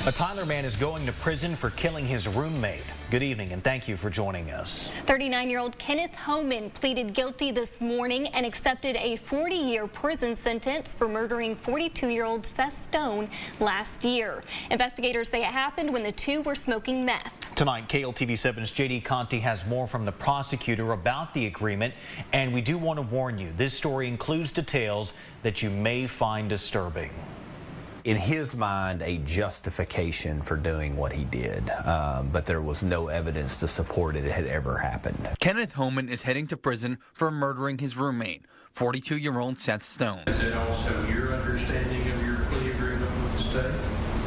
A Tyler man is going to prison for killing his roommate. Good evening and thank you for joining us. 39-year-old Kenneth Homan pleaded guilty this morning and accepted a 40-year prison sentence for murdering 42-year-old Seth Stone last year. Investigators say it happened when the two were smoking meth. Tonight, KLTV7's JD Conti has more from the prosecutor about the agreement, and we do want to warn you, this story includes details that you may find disturbing. In his mind, a justification for doing what he did, but there was no evidence to support it had ever happened. Kenneth Homan is heading to prison for murdering his roommate, 42-year-old Seth Stone. Is it also your understanding of your plea agreement with the state?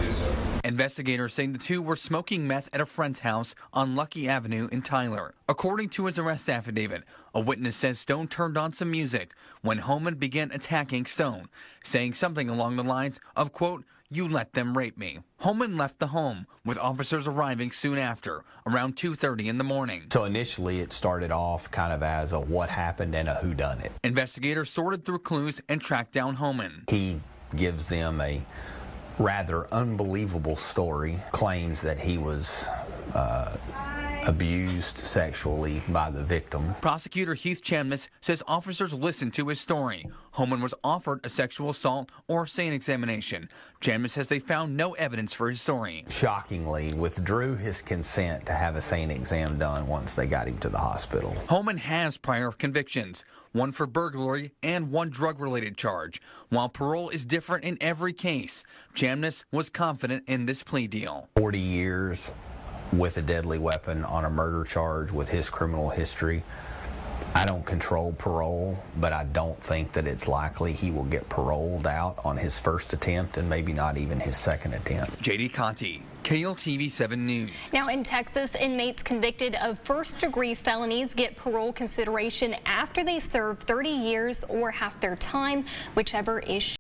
Yes, sir. Investigators say the two were smoking meth at a friend's house on Lucky Avenue in Tyler. According to his arrest affidavit, a witness says Stone turned on some music when Homan began attacking Stone, saying something along the lines of, quote, "You let them rape me." Homan left the home, with officers arriving soon after, around 2:30 in the morning. So initially it started off kind of as a what happened and a whodunit. Investigators sorted through clues and tracked down Homan. He gives them a rather unbelievable story, claims that he was abused sexually by the victim. Prosecutor Heath Chamness says officers listened to his story. Homan was offered a sexual assault or SANE examination. Chamness says they found no evidence for his story. Shockingly, withdrew his consent to have a SANE exam done once they got him to the hospital. Homan has prior convictions, one for burglary and one drug-related charge. While parole is different in every case, Chamness was confident in this plea deal. 40 years with a deadly weapon on a murder charge with his criminal history. I don't control parole, but I don't think that it's likely he will get paroled out on his first attempt and maybe not even his second attempt. JD Conti, KLTV7 News. Now in Texas, inmates convicted of first-degree felonies get parole consideration after they serve 30 years or half their time, whichever is